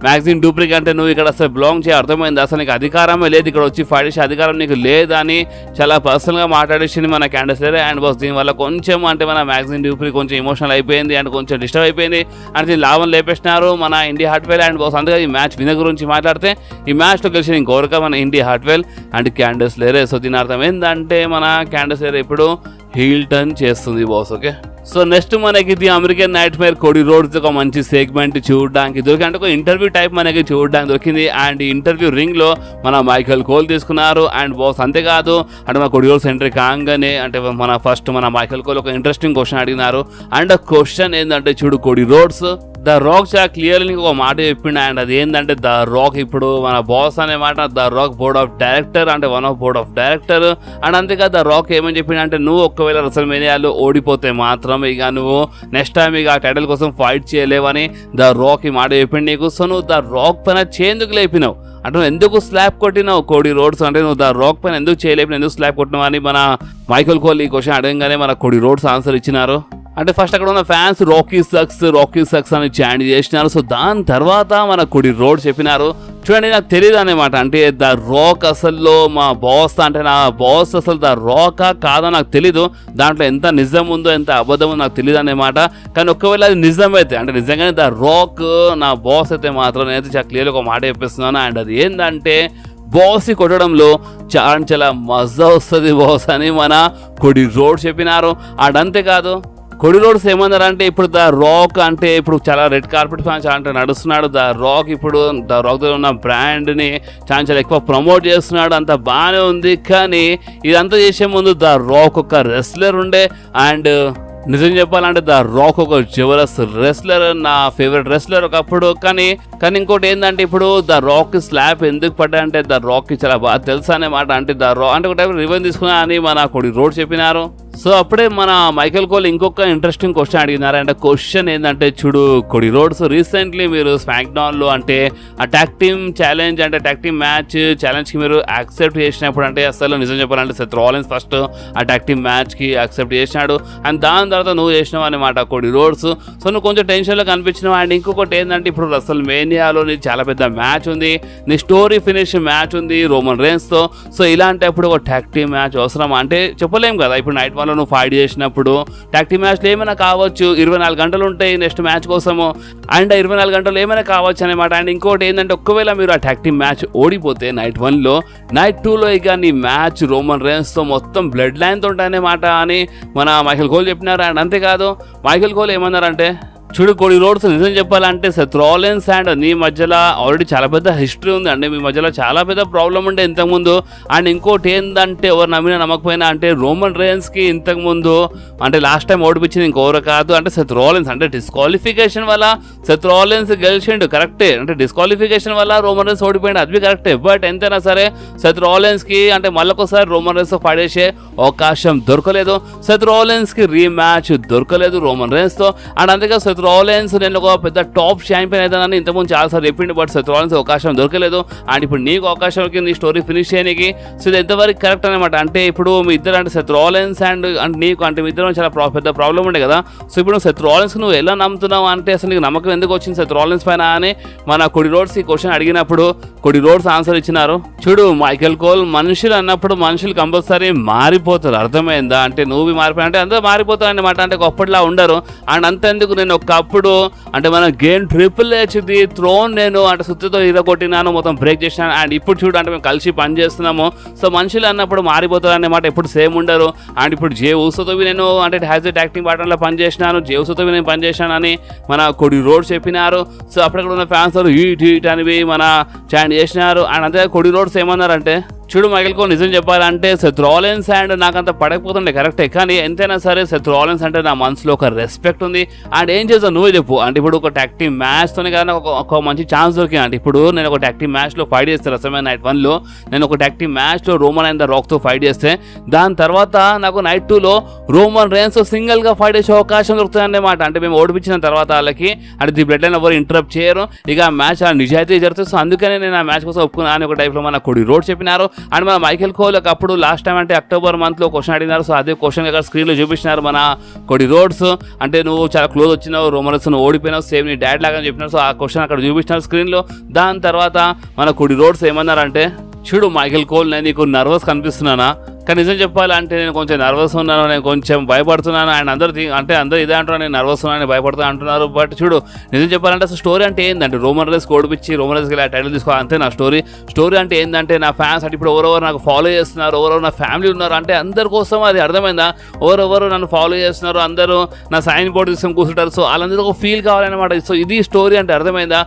మ్యాక్సిమ్ డూప్రీకి అంటే నువ్వు ఇక్కడ అసలు బిలాంగ్ చేయ, అర్థమైంది, అసలు నీకు అధికారమే లేదు, ఇక్కడ వచ్చి ఫైట్ చేసే అధికారం నీకు లేదని చాలా పర్సనల్గా మాట్లాడేసింది మన క్యాండస్ లెరే. అండ్ బాస్ దీనివల్ల కొంచెం అంటే మన మ్యాక్సిమ్ డూప్రీ కొంచెం ఎమోషనల్ అయిపోయింది అండ్ కొంచెం డిస్టర్బ్ అయిపోయింది. అంటే దీన్ని లాభం లేపేసినారు మన ఇండీ హార్ట్వెల్. అండ్ బాస్ అందుకే ఈ మ్యాచ్ వినర్ గురించి మాట్లాడితే ఈ మ్యాచ్లో గెలిచిన ఇంకొరక మన Indi Hartwell and Candice LeRae. So దీని అర్థం ఏంటంటే మన క్యాండస్ లెరే ఇప్పుడు హీల్ టర్న్ చేస్తుంది బాస్. ఓకే, సో నెక్స్ట్ మనకి the American nightmare Cody Rhodes ఒక మంచి సెగ్మెంట్ చూడడానికి దొరికి, అంటే ఒక ఇంటర్వ్యూ టైప్ మనకి చూడడానికి దొరికింది. అండ్ ఈ ఇంటర్వ్యూ రింగ్లో మన మైఖేల్ కోల్ తీసుకున్నారు. అండ్ బాస్ అంతేకాదు అంటే మన కోడీ రోడ్స్ ఎంట్రీ కాగానే అంటే మన ఫస్ట్ మన మైఖేల్ కోల్ ఒక ఇంట్రెస్టింగ్ క్వశ్చన్ అడిగినారు. అండ్ ఆ క్వశ్చన్ ఏంటంటే చూడు కోడీ రోడ్స్ ద రాక్ చాలా క్లియర్లీ ఒక మాట చెప్పిండు. అండ్ అది ఏంటంటే ద రాక్ ఇప్పుడు మన బాస్ అనే మాట the Rock board of director, అంటే one of board of director. And అంతేకాదు ద రాక్ ఏమని చెప్పిండు అంటే నువ్వు ఒకవేళ రెస్ల్‌మేనియాలో ఓడిపోతే మాత్రం ఇక నువ్వు నెక్స్ట్ టైం ఇక ఆ టైటిల్ కోసం ఫైట్ చేయలేవని ద రాక్ ఈ మాట చెప్పిండు నీకు. సో నువ్వు ద రాక్ పైన చేందుకు లేపినావు, అంటే నువ్వు ఎందుకు స్లాబ్ కొట్టినావు కోడీ రోడ్స్, అంటే నువ్వు ద రాక్ పైన ఎందుకు చేయలేపినావు, ఎందుకు స్లాబ్ కొట్టినావు అని మన మైఖేల్ కోల్ ఈ క్వశ్చన్ అడగంగానే మన కోడీ రోడ్స్ ఆన్సర్ ఇచ్చినారు. అంటే ఫస్ట్ అక్కడ ఉన్న ఫ్యాన్స్ రాకీ సక్స్ అని చాంట్ చేసినారు. సో దాని తర్వాత మన కొడి రోడ్ చెప్పినారు. చూడండి, నాకు తెలియదు అనమాట. అంటే ద రాక్ అసలు మా బాస్ అంటే నా బాస్ అసలు ద రాకా కాదో నాకు తెలీదు. దాంట్లో ఎంత నిజం ఉందో ఎంత అబద్ధం ఉందో నాకు తెలియదు అనమాట. కానీ ఒకవేళ అది నిజమైతే అంటే నిజంగానే ద రాక్ నా బాస్ అయితే మాత్రం నేనైతే చాలా క్లియర్గా ఒక మాట చెప్పిస్తున్నాను. అండ్ అది ఏంటంటే బాస్ కొట్టడంలో చాలా మజా వస్తుంది బాస్ అని మన కొడి రోడ్ చెప్పినారు. అండ్ అంతేకాదు కొడి రోడ్స్ ఏమన్నారంటే ఇప్పుడు ద రాక్ అంటే ఇప్పుడు చాలా రెడ్ కార్పెట్ ఫ్యాన్స్ అంటే నడుస్తున్నాడు. ద రాక్ ఇప్పుడు ద రాక్ దగ్గర ఉన్న బ్రాండ్ని చాలా ఎక్కువ ప్రమోట్ చేస్తున్నాడు. అంత బాగానే ఉంది. కానీ ఇదంతా చేసే ముందు ద రాక్ ఒక రెస్లర్ ఉండే. అండ్ నిజం చెప్పాలంటే ద రాక్ ఒక జబర్దస్త్ రెస్లర్, నా ఫేవరెట్ రెస్లర్ ఒకప్పుడు. కానీ ఇంకోటి ఏంటంటే ఇప్పుడు ద రాక్ స్లాప్ ఎందుకు పడ్డా అంటే ద రాక్ కి చాలా బాగా తెలుసు అనమాట. అంటే ద రాక్ అంటే ఒక టైం రివెంజ్ తీసుకున్నా అని మన కొడి రోడ్ చెప్పినారు. సో అప్పుడే మన మైకేల్ కోల్ ఇంకొక ఇంట్రెస్టింగ్ క్వశ్చన్ అడిగినారు. అంటే క్వశ్చన్ ఏంటంటే చూడు కొడి రోడ్స్, రీసెంట్లీ మీరు స్మాక్ డౌన్లో అంటే ఆ ట్యాగ్ టీమ్ ఛాలెంజ్ అంటే ట్యాగ్ టీమ్ మ్యాచ్ ఛాలెంజ్కి మీరు యాక్సెప్ట్ చేసినప్పుడు అంటే అసలు నిజం చెప్పాలంటే సెత్ రాలిన్స్ ఫస్ట్ ఆ ట్యాగ్ టీమ్ మ్యాచ్కి యాక్సెప్ట్ చేసినాడు. అండ్ దాని తర్వాత నువ్వు చేసినావు అనమాట కొడి రోడ్స్. సో నువ్వు కొంచెం టెన్షన్లో కనిపించినావు. అండ్ ఇంకొకటి ఏంటంటే ఇప్పుడు అసలు మేనియాలో నీ చాలా పెద్ద మ్యాచ్ ఉంది, నీ స్టోరీ ఫినిష్ మ్యాచ్ ఉంది రోమన్ రేన్స్తో. సో ఇలాంటి అప్పుడు ఒక ట్యాగ్ టీమ్ మ్యాచ్ అవసరం అంటే చెప్పలేం కదా. ఇప్పుడు నైట్ నువ్వు ఫైట్ చేసినప్పుడు ట్యాగ్ టీమ్ మ్యాచ్లో ఏమైనా కావచ్చు, 24 గంటలు ఉంటాయి నెక్స్ట్ మ్యాచ్ కోసము. అండ్ 24 గంటలు ఏమైనా కావచ్చు అనమాట. అండ్ ఇంకోటి ఏంటంటే ఒకవేళ మీరు ఆ ట్యాగ్ టీమ్ మ్యాచ్ ఓడిపోతే నైట్ 1లో నైట్ 2లో ఇక నీ మ్యాచ్ రోమన్ రేన్స్తో మొత్తం బ్లడ్ లైన్తో ఉంటాయన్నమాట అని మన మైకేల్ కోల్ చెప్పినారు. అండ్ అంతేకాదు మైకేల్ కోల్ ఏమన్నారంటే చూడు కొడి రోడ్స్, నిజం చెప్పాలంటే సెత్ రాలిన్స్ అండ్ నీ మధ్యలో ఆల్రెడీ చాలా పెద్ద హిస్టరీ ఉంది. అంటే మీ మధ్యలో చాలా పెద్ద ప్రాబ్లం ఉండే ఇంతకుముందు. అండ్ ఇంకోటి ఏంటంటే ఎవరు నమ్మినా నమ్మకపోయినా అంటే రోమన్ రేన్స్కి ఇంతకుముందు అంటే లాస్ట్ టైం ఓడిపించింది ఇంకెవరు కాదు అంటే సెత్ రాలిన్స్. అంటే డిస్క్వాలిఫికేషన్ వల్ల సెత్ రాలిన్స్ గెలిచిండు కరెక్టే. అంటే డిస్క్వాలిఫికేషన్ వల్ల రోమన్ రేన్స్ ఓడిపోయింది అది కరెక్టే. బట్ ఎంతైనా సరే సెత్ రాలిన్స్కి అంటే మళ్ళొకసారి రోమన్ రేన్స్తో పడేసే అవకాశం దొరకలేదు. సెత్ రాలిన్స్కి రీమ్యాచ్ దొరకలేదు రోమన్ రేన్స్తో. అండ్ అంతేగా సెత్ రాలిన్స్ నేను ఒక పెద్ద టాప్ ఛాంపియన్ అవుతానని ఇంతకుముందు చాలాసార్లు చెప్పిండు. బట్ సెత్ రాలిన్స్ అవకాశం దొరకలేదు. అండ్ ఇప్పుడు నీకు అవకాశం నీ స్టోరీ ఫినిష్ చేయడానికి. సో ఇది ఎంతవరకు కరెక్ట్ అనమాట. అంటే ఇప్పుడు మీ ఇద్దరు అంటే సెత్ రాలిన్స్ అండ్ నీకు అంటే మీ ఇద్దరు చాలా పెద్ద ప్రాబ్లం ఉండే కదా. సో ఇప్పుడు సెత్ రాలిన్స్ నువ్వు ఎలా నమ్ముతున్నావు అంటే అసలు నీకు నమ్మకం ఎందుకు వచ్చింది సెత్ రాలిన్స్ పైన అని మన కొడి రోడ్స్ ఈ క్వశ్చన్ అడిగినప్పుడు కొడి రోడ్స్ ఆన్సర్ ఇచ్చినారు. చూడు మైకేల్ కోల్, మనుషులు అన్నప్పుడు మనుషులు కంపల్సరీ మారిపోతారు, అర్థమైందా? అంటే నువ్వు మారిపోయి అంటే అందరూ మారిపోతారు అనమాట. అంటే ఒకప్పటిలా ఉండరు. అండ్ అంతెందుకు నేను ఒకప్పుడు అంటే మన గేమ్ ట్రిపుల్ హెచ్ది థ్రోన్ నేను అంటే సుత్తితో కొట్టినాను, మొత్తం బ్రేక్ చేసినాను. అండ్ ఇప్పుడు చూడు అంటే మేము కలిసి పని చేస్తున్నాము. సో మనుషులు అన్నప్పుడు మారిపోతారు అన్నమాట, ఎప్పుడు సేమ్ ఉండరు. అండ్ ఇప్పుడు జే ఊసోతో నేను అంటే హ్యాజ్ ఎ యాక్టింగ్ పార్ట్నర్లో పని చేసినాను, జే ఊసోతో నేను పని చేశాను అని మన కొడి రోడ్ చెప్పినారు. సో అప్పుడక్కడ ఉన్న ఫ్యాన్స్ హీట్ అనివి మన చాంట్ చేసినారు. అండ్ అంతే కొడి రోడ్స్ ఏమన్నారంటే చూడు మైకేల్ కోల్, నిజం చెప్పాలంటే సెత్ రాలిన్స్ అండ్ నాకంత పడకపోతుండే కరెక్టే. కానీ ఎంతైనా సరే సెత్ రాలిన్స్ అంటే నా మనసులో ఒక రెస్పెక్ట్ ఉంది. అండ్ ఏం చేస్తావు నువ్వే చెప్పు. అంటే ఇప్పుడు ఒక ట్యాగ్ టీమ్ మ్యాచ్తోనే కదా ఒక మంచి ఛాన్స్ దొరికింది. అంటే ఇప్పుడు నేను ఒక ట్యాగ్ టీమ్ మ్యాచ్లో ఫైట్ చేస్తే రసమైన నైట్ 1లో నేను ఒక ట్యాగ్ టీమ్ మ్యాచ్లో రోమన్ అండ్ ద రాక్తో ఫైట్ చేస్తే దాని తర్వాత నాకు నైట్ 2లో రోమన్ రేన్స్ సింగిల్గా ఫైట్ చేసే అవకాశం దొరుకుతుంది అన్నమాట. అంటే మేము ఓడిపించిన తర్వాత వాళ్ళకి అంటే ది బ్లడ్ లైన్ ఎవరు ఇంటరప్ట్ చేయరు, ఇక మ్యాచ్ నిజాయితీ జరుగుతుంది. సో అందుకనే నేను ఆ మ్యాచ్ కోసం ఒప్పుకున్నా అని ఒక టైప్లో మన కొడి రోడ్ చెప్పినారు. అండ్ మన మైకేల్ కోల్ అప్పుడు లాస్ట్ టైం అంటే అక్టోబర్ మంత్లో క్వశ్చన్ అడిగినారు. సో అదే క్వశ్చన్ ఇక్కడ స్క్రీన్లో చూపించినారు మన కొడి రోడ్స్. అంటే నువ్వు చాలా క్లోజ్ వచ్చినావు, రోమన్ రేన్స్ నువ్వు ఓడిపోయినావు, సేమ్ నీ డాడ్ లాగా చెప్పినారు. సో ఆ క్వశ్చన్ అక్కడ చూపించినారు స్క్రీన్లో. దాని తర్వాత మన కొడి రోడ్స్ ఏమన్నారంటే చూడు మైకేల్ కోల్, నేను నీకు నర్వస్ కనిపిస్తున్నానా? కానీ నిజం చెప్పాలంటే నేను కొంచెం నర్వస్ ఉన్నాను, నేను కొంచెం భయపడుతున్నాను. అండ్ అందరూ ఇదే అంటున్నారు నేను నర్వస్ ఉన్నాను, భయపడుతున్నా అంటున్నారు. బట్ చూడు నిజం చెప్పాలంటే అసలు స్టోరీ అంటే ఏంటంటే రోమన్ రేన్స్ ఓడిపించి రోమన్ రేన్స్కి ఇలా టైటిల్ తీసుకోవాలి అంతే నా స్టోరీ అంటే ఏంటంటే నా ఫ్యాన్స్ అంటే ఇప్పుడు ఎవరెవరు నాకు ఫాలో చేస్తున్నారు, ఎవరెవరు నా ఫ్యామిలీ ఉన్నారు అంటే అందరి కోసం అది అర్థమైందా? ఎవరెవరు నన్ను ఫాలో చేస్తున్నారు, అందరూ నా సైన్ బోర్డు తీసుకొని కూర్చుంటారు. సో వాళ్ళందరూ ఒక ఫీల్ కావాలన్నమాట. సో ఇది స్టోరీ అంటే అర్థమైందా?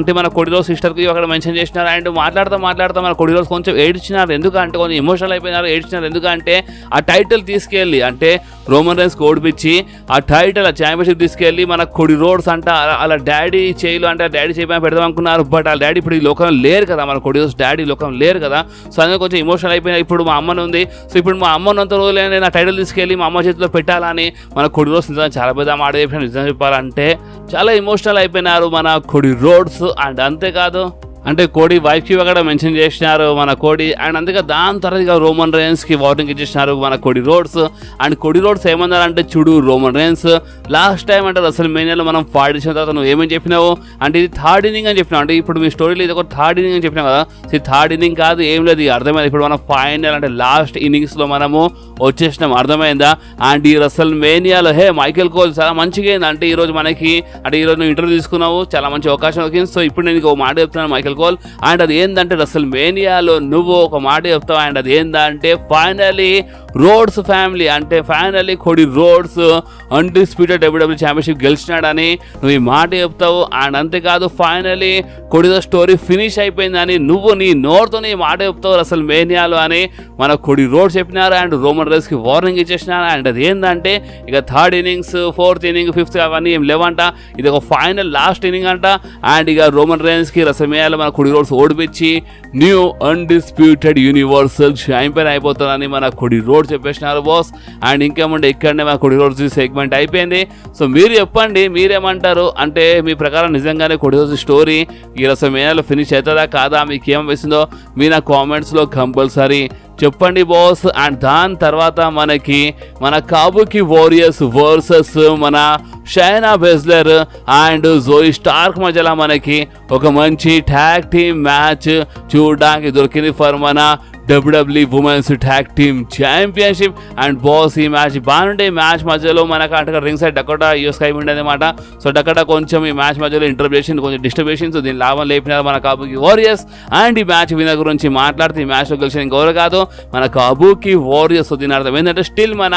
అంటే మన కొడిలో సిస్టర్కి అక్కడ మెన్షన్ చేసినారు. అండ్ మాట్లాడుతూ మన కొడిలో కొంచెం ఏడ్చినారు. ఎందుకంటే కొంచెం ఎమోషనల్ అయిపోయినారు, ఏడ్చినారు. ఎందుకంటే ఆ టైటిల్ తీసుకెళ్ళి అంటే రోమన్ రేన్స్ ఓడిపించి ఆ టైటిల్ ఆ ఛాంపియన్షిప్ తీసుకెళ్ళి మన కొడి రోడ్స్ అంట అలా డాడీ చేయలు అంటే డాడీ చేయ పెడదాం అనుకున్నారు. బట్ ఆ డాడీ ఇప్పుడు ఈ లోకం లేరు కదా, మన కొడి రోడ్స్ డాడీ లోకం లేరు కదా. సో అందుకే కొంచెం ఎమోషనల్ అయిపోయినా. ఇప్పుడు మా అమ్మను ఉంది. సో ఇప్పుడు మా అమ్మనంత రోజులే నేను ఆ టైటిల్ తీసుకెళ్ళి మా అమ్మ చేతిలో పెట్టాలని మన కొడి రోడ్స్ నిజంగా చాలా పెద్ద మాట చెప్పిన. నిజం చెప్పాలంటే చాలా ఎమోషనల్ అయిపోయినారు మన కొడి రోడ్స్. అండ్ అంతేకాదు అంటే కోడి వైఫ్ కి కూడా మెన్షన్ చేసినారు మన కోడి. అండ్ అందుకే దాని తర్వాత రోమన్ రేన్స్ కి వార్నింగ్ ఇచ్చేసినారు మన కోడి రోడ్స్. అండ్ కోడి రోడ్స్ ఏమన్నారంటే, చూడు రోమన్ రేన్స్, లాస్ట్ టైం అంటే అసలు మేనియాలో మనం పాడించిన తర్వాత నువ్వు ఏమని చెప్పినావు అంటే ఇది థర్డ్ ఇన్నింగ్ అని చెప్పినావు. అంటే ఇప్పుడు మీ స్టోరీలో ఇది ఒక థర్డ్ ఇన్నింగ్ అని చెప్పినావు కదా. థర్డ్ ఇన్నింగ్ కాదు, ఏం లేదు, అర్థమైంది. ఇప్పుడు మనం ఫైనల్ అంటే లాస్ట్ ఇన్నింగ్స్ లో మనము వచ్చేసినాం, అర్థమైందా. అండ్ ఈ అసలు మేనియాలో మైకేల్ కోల్ చాలా మంచిగా అయింది. అంటే ఈరోజు మనకి అంటే ఈరోజు నువ్వు ఇంటర్వ్యూ తీసుకున్నావు, చాలా మంచి అవకాశం వచ్చింది. సో ఇప్పుడు నేను ఒక మాట చెప్తున్నాను మైకేల్ కోల్. అండ్ అది ఏంటంటే అసలు మేనియాలో నువ్వు ఒక మాట చెప్తావు. అండ్ అది ఏంటంటే ఫైనలీ రోడ్స్ ఫ్యామిలీ అంటే finally Cody Rhodes undisputed W W championship గెలిచినాడని నువ్వు ఈ మాట చెప్తావు. అండ్ అంతేకాదు ఫైనలీ కోడితో స్టోరీ ఫినిష్ అయిపోయిందని నువ్వు నీ నోరుతో ఈ మాట చెప్తావు అసలు మేనియాలో అని మన కోడి రోడ్స్ చెప్పినారు. అండ్ రోమన్ రేన్స్ కి వార్నింగ్ ఇచ్చేసినారు. అండ్ అది ఏంటంటే ఇక third innings, fourth inning, fifth అవన్నీ ఏం లేవంట. ఇది ఒక ఫైనల్ లాస్ట్ ఇన్నింగ్ అంట. అండ్ ఇక రోమన్ రేన్స్ కి రసమేయాలో మన కోడి రోడ్స్ ఓడిపించి న్యూ అన్డిస్ప్యూటెడ్ యూనివర్సల్ ఛాంపియన్ అయిపోతారని మన కోడి రోడ్స్ చెప్పేసినారు బాస్. అండ్ ఇంకేమంటే ఇక్కడనే మన కోడి రోడ్స్ సెగ్మెంట్ అయిపోయింది. సో మీరు చెప్పండి, మీరేమంటారు? అంటే మీ ప్రకారం నిజంగానే కోడి రోడ్స్ స్టోరీ ఈ రసమేయాలో ఫినిష్ అవుతుందా కాదా? మీకు ఏమనిపిస్తుందో మీ నా కామెంట్స్లో కంపల్సరీ చెప్పండి బాస్. అండ్ దాని తర్వాత మనకి మన కాబుకి వారియర్స్ వర్సెస్ మన షైనా బెస్లర్ అండ్ జోయి స్టార్క్ మధ్యలో మనకి ఒక మంచి ట్యాగ్ టీమ్ మ్యాచ్ చూడడానికి దొరికింది ఫర్ మన WWE women's tag team championship. And boss ఈ మ్యాచ్ బాగుండే. మ్యాచ్ మధ్యలో మనకు అంటే రింగ్ సైడ్ డకోటా యూస్కై ఉండేది అనమాట. సో డకోటా కొంచెం ఈ మ్యాచ్ మధ్యలో ఇంటర్వ్యూషన్ కొంచెం డిస్టర్బేషన్స్, దీని లాభం లేపినారు మన కాబుకి వారియర్స్. అండ్ ఈ మ్యాచ్ విన్నర్ గురించి మాట్లాడితే ఈ మ్యాచ్లో గెలిచిన ఇంకెవరు కాదు మన కాబుకి వారియర్స్. దీని అర్థం ఏంటంటే స్టిల్ మన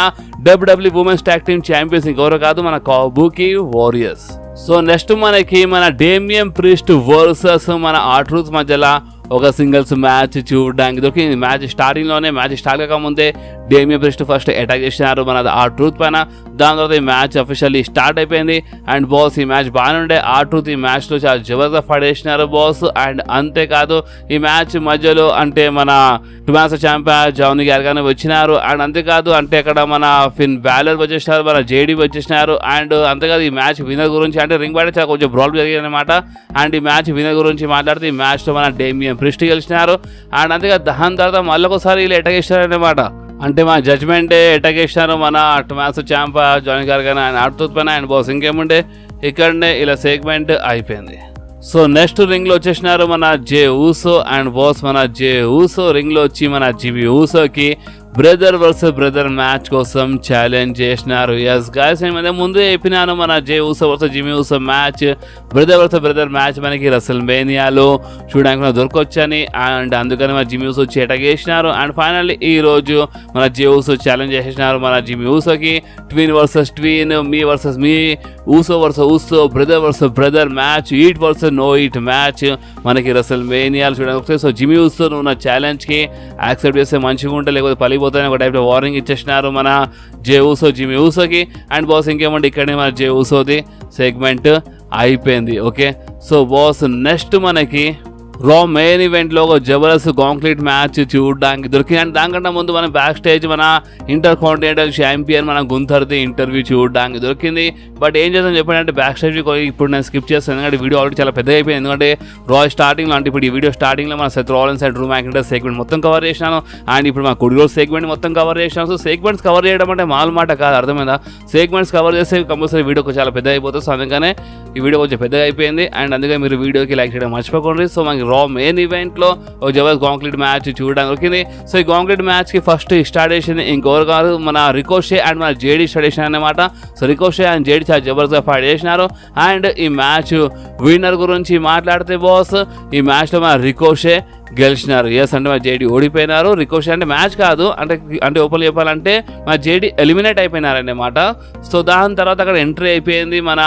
WWE women's tag team champions ఇంకెవరు కాదు మన కాబుకి వారియర్స్. సో నెక్స్ట్ మనకి మన డేమియన్ ప్రిస్ట్ వర్సెస్ మన ఆర్ట్రూత్ మధ్యలో ఒక సింగిల్స్ మ్యాచ్ చూడడానికి దొరికింది. మ్యాచ్ స్టార్టింగ్లోనే మ్యాచ్ స్టార్ట్ కాకముందే డేమియన్ ప్రిస్ట్ ఫస్ట్ అటాక్ చేసినారు మన ఆర్ట్రూత్ పైన. దాని తర్వాత ఈ మ్యాచ్ అఫీషియల్లీ స్టార్ట్ అయిపోయింది. అండ్ బాస్ ఈ మ్యాచ్ బాగానే ఉండే. ఆర్ట్రూత్ ఈ మ్యాచ్లో చాలా జబర్దస్త్ పడేసినారు బాస్. అండ్ అంతేకాదు ఈ మ్యాచ్ మధ్యలో అంటే మన టుమాసో చాంపా జౌని గారుగానే వచ్చినారు. అండ్ అంతేకాదు అంటే అక్కడ మన ఫిన్ బ్యాలర్ వచ్చేసినారు, మన జేడీ వచ్చేసినారు. అండ్ అంతేకాదు ఈ మ్యాచ్ విన్నర్ గురించి అంటే రింగ్ బయట చాలా కొంచెం ప్రాబ్లం జరిగింది అనమాట. అండ్ ఈ మ్యాచ్ విన్నర్ గురించి మాట్లాడితే ఈ మ్యాచ్లో మన డేమియన్ ప్రిస్ట్ గెలిచినారు. అండ్ అంతేకాదు దాని తర్వాత మళ్ళీ ఒకసారి వీళ్ళు అటాక్ చేసినారనమాట. అంటే మా జడ్జ్మెంటే అటాక్ చేసినారు మన టుమాసో చాంపా జానీ గారు కానీ ఆయన ఆడుతూ పైన. ఆయన బాస్ ఇంకేముండే ఇక్కడనే ఇలా సెగ్మెంట్ అయిపోయింది. సో నెక్స్ట్ రింగ్ లో వచ్చేసినారు మన జే ఊసో. అండ్ బాస్ మన జే ఊసో రింగ్ లో వచ్చి మన జిమి ఊసోకి బ్రదర్ వర్సెస్ బ్రదర్ మ్యాచ్ కోసం ఛాలెంజ్ చేసినారు. ఎస్ గాయస్, నేను ముందు చెప్పినాను మన Jey Uso versus Jimmy Uso match, brother versus brother match మనకి రసల్ మేనియాలో చూడడానికి దొరకొచ్చని. అండ్ అందుకని మన జిమి ఊసో వచ్చి అటాక్ చేసినారు. అండ్ ఫైనల్లీ ఈ రోజు మన జే ఊసో ఛాలెంజ్ చేసేసినారు మన జిమి ఊసోకి. Twin versus twin, me versus me, Uso versus Uso, brother versus brother match, eat versus no eat match మనకి రసల్ మేనియాలో చూడడానికి వస్తాయి. సో జిమి ఊసో నువ్వు నా ఛాలెంజ్కి యాక్సెప్ట్ చేస్తే మంచిగా ఉంటే, లేకపోతే పలిపోతాయని ఒక టైప్లో వార్నింగ్ ఇచ్చేసినారు మన జే ఊసో జిమి ఊసోకి. అండ్ బాస్ ఇంకేమంటే ఇక్కడనే మన జే ఊసోది సెగ్మెంట్ అయిపోయింది. ఓకే, సో బాస్ నెక్స్ట్ మనకి రా మెయిన్ ఈవెంట్లో ఒక జబర్దస్త్ కాంక్రీట్ మ్యాచ్ చూడడానికి దొరికింది. అండ్ దానికంటే ముందు మనం బ్యాక్ స్టేజ్ మన ఇంటర్ కాంటినెంటల్ ఛాంపియన్ మన గుంథర్ది ఇంటర్వ్యూ చూడడానికి దొరికింది. బట్ ఏం చేద్దాం చెప్పండి, బ్యాక్ స్టేజ్ ఇప్పుడు నేను స్కిప్ చేస్తాను, ఎందుకంటే వీడియో ఆల్రెడీ చాలా పెద్దగా అయిపోయింది. ఎందుకంటే రా స్టార్టింగ్లో అంటే ఇప్పుడు ఈ వీడియో స్టార్టింగ్లో మన Seth Rollins and Drew McIntyre segment మొత్తం కవర్ చేసినాను. అండ్ ఇప్పుడు మా కోడి రోడ్స్ సెగ్మెంట్ మొత్తం కవర్ చేసినాను. సో సెగ్మెంట్స్ కవర్ చేయడం అంటే మాల్ మాట కాదు, అర్థమైందా? సెగ్మెంట్స్ కవర్ చేస్తే కంపల్సరీ వీడియో చాలా పెద్దగా అయిపోతుంది. సో అందుకనే ఈ వీడియో కొంచెం పెద్దగా అయిపోయింది. అండ్ అందుకే మీరు వీడియోకి లైక్ చేయడం మర్చిపోకండి. సో మనకి రా మెయిన్ ఈవెంట్లో ఒక జబర్దస్త్ కాంక్రీట్ మ్యాచ్ చూడడానికి దొరికింది. సో ఈ కాంక్రీట్ మ్యాచ్కి ఫస్ట్ స్టార్ట్ చేసింది ఇంకెవరు కాదు మన రికోషే అండ్ మన జేడీ స్టార్ట్ చేసిన అనమాట. సో రికోషే అండ్ జేడీ చాలా జబర్దస్త్ ఫైట్ చేసినారు. అండ్ ఈ మ్యాచ్ విన్నర్ గురించి మాట్లాడితే బాస్, ఈ మ్యాచ్లో మన రికోషే గెలిచినారు. ఎస్ అంటే మా జేడీ ఓడిపోయినారు. రికోషే అంటే మ్యాచ్ కాదు, అంటే ఓపెన్ చెప్పాలంటే మా జేడీ ఎలిమినేట్ అయిపోయినారు అన్నమాట. సో దాని తర్వాత అక్కడ ఎంట్రీ అయిపోయింది మన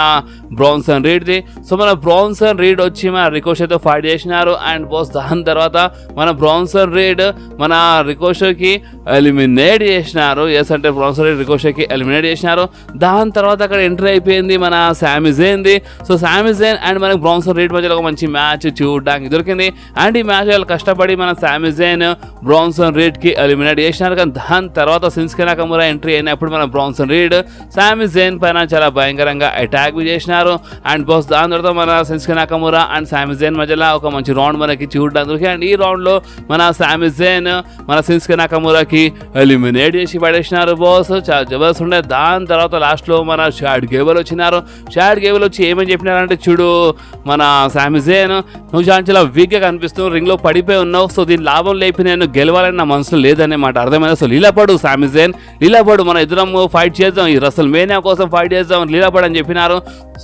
బ్రాన్సన్ రీడ్ది. సో మన బ్రాన్సన్ రీడ్ వచ్చి మన రికోషేతో ఫైట్ చేసినారు. అండ్ బాస్ దాని తర్వాత మన బ్రాన్సన్ రీడ్ మన రికోషేకి ఎలిమినేట్ చేసినారు. ఎస్ అంటే బ్రాన్సన్ రీడ్ రికోషేకి ఎలిమినేట్ చేసినారు. దాని తర్వాత అక్కడ ఎంట్రీ అయిపోయింది మన సామి జైన్ది. సో సామి జైన్ అండ్ మనకి బ్రాన్సన్ రీడ్ మధ్యలో ఒక మంచి మ్యాచ్ చూడడానికి దొరికింది. అండ్ ఈ మ్యాచ్ కష్టపడి మన సామి జైన్ బ్రాన్సన్ రీడ్ కి ఎలిమినేట్ చేసినారు. కానీ దాని తర్వాత షిన్సుకే నాకమురా ఎంట్రీ అయినప్పుడు మన బ్రాన్సన్ రీడ్ సామి జైన్ పైన చాలా భయంకరంగా అటాక్ చేసినారు. అండ్ బాస్ దాని తర్వాత మన షిన్సుకే నాకమురా అండ్ సామి జైన్ మధ్యలో ఒక మంచి రౌండ్ మనకి చూడడానికి. అండ్ ఈ రౌండ్ లో మన సామి జైన్ మన షిన్సుకే నాకమురాకి ఎలిమినేట్ చేసి పడేసినారు. బాస్ చాలా జబర్దస్త్ ఉండే. దాని తర్వాత లాస్ట్ లో మన షాడ్ గేబుల్ వచ్చినారు. షాడ్ గేబుల్ వచ్చి ఏమని చెప్పినారంటే, చూడు మన సామి జైన్ నువ్వు చాలా వీక్ గా కనిపిస్తున్నావు, రింగ్ లో పడిపోయి ఉన్నావు, సో దీని లాభం లేపి నేను గెలవాలని నా మనసులో లేదనే మాట అర్థమైంది. సో లీలాపడు సామి జైన్, లీలాపడు మన ఇద్దరం ఫైట్ చేద్దాం, ఈ రసల్ మేనియా కోసం ఫైట్ చేద్దాం లీలాపడు అని చెప్పినారు.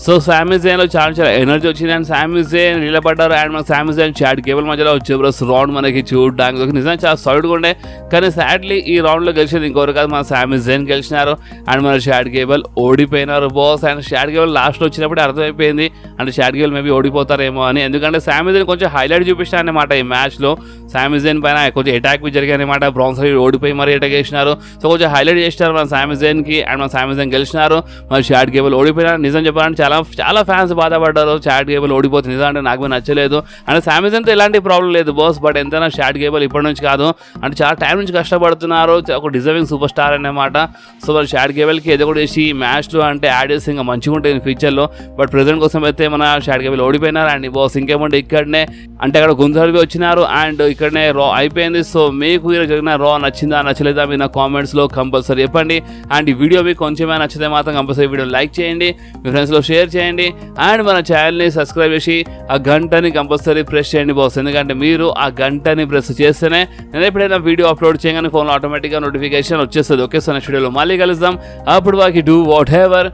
సో సామి జైన్ లో చాలా ఎనర్జీ వచ్చింది. అండ్ సామి జైన్ నిలబడ్డారు. అండ్ మన సామి జైన్ షాడ్ గేబుల్ మధ్యలో జబర్దస్త్ రౌండ్ మనకి చూడడానికి నిజంగా చాలా సాలిడ్గా ఉండే. కానీ సాడ్లీ ఈ రౌండ్ లో గెలిచేది ఇంకొకరు కాదు, మన సామి జైన్ గెలిచినారు. అండ్ మన షాడ్ గేబుల్ ఓడిపోయినారు. Boss and Chad Gable last లో వచ్చినప్పుడు అర్థమైపోయింది అంటే షాడ్ గేబుల్ మేబీ ఓడిపోతారేమో అని. ఎందుకంటే సామి జైన్ కొంచెం హైలైట్ చూపించారు అనమాట ఈ మ్యాచ్ లో. సామి జైన్ పైన కొంచెం అటాక్ జరిగాయి అనమాట. బ్రాన్సన్ రీడ్ ఓడిపోయి మరీ అటాక్ చేసినారు. సో కొంచెం హైలైట్ చేసినారు మన సామి జైన్ కి. అండ్ మన సామి జైన్ గెలిచినారు. మరి షాడ్ గేబుల్ ఓడిపోయినారు. నిజం చెప్పాలంటే చాలా ఫ్యాన్స్ బాధపడ్డారు షాడ్ గేబుల్ ఓడిపోతుంది. నిజం అంటే నాకు నచ్చలేదు. అంటే సామి జైన్తో ఎలాంటి ప్రాబ్లం లేదు బాస్, బట్ ఎంతైనా షాడ్ గేబుల్ ఇప్పటి నుంచి కాదు అంటే చాలా టైం నుంచి కష్టపడుతున్నారు, ఒక డిజర్వింగ్ సూపర్ స్టార్ అన్నమాట. సో మరి షాడ్ గేబుల్కి ఏదో కూడా చేసి మ్యాచ్లో అంటే యాడ్ చేసి ఇంకా మంచిగా ఉంటుంది ఫ్యూచర్లో. బట్ ప్రెజెంట్ కోసం అయితే మన షాడ్ గేబుల్ ఓడిపోయినారు. అండ్ బాస్ ఇంకేమంటే ఇక్కడనే అంటే అక్కడ గుంజర్వి వచ్చినారు అండ్ ఇక్కడనే రా అయిపోయింది. సో మీకు ఈరోజు జరిగిన రా నచ్చిందా నచ్చలేదా మీరు నా కామెంట్స్లో కంపల్సరీ చెప్పండి. అండ్ ఈ వీడియో మీకు కొంచెమే నచ్చితే మాత్రం కంపల్సరీ వీడియో లైక్ చేయండి, మీ ఫ్రెండ్స్లో షేర్ చేయండి. అండ్ మన ఛానల్ని సబ్స్క్రైబ్ చేసి ఆ గంటని కంపల్సరీ ప్రెస్ చేయండి బాస్. ఎందుకంటే మీరు ఆ గంటని ప్రెస్ చేస్తేనే నేను ఎప్పుడైనా వీడియో అప్లోడ్ చేయగానే ఫోన్లో ఆటోమేటిక్గా నోటిఫికేషన్ వచ్చేస్తుంది. ఓకే, సో నెక్స్ట్ వీడియోలో మళ్ళీ కలుద్దాం. అప్పుడు వాకి డూ వాట్ ఎవర్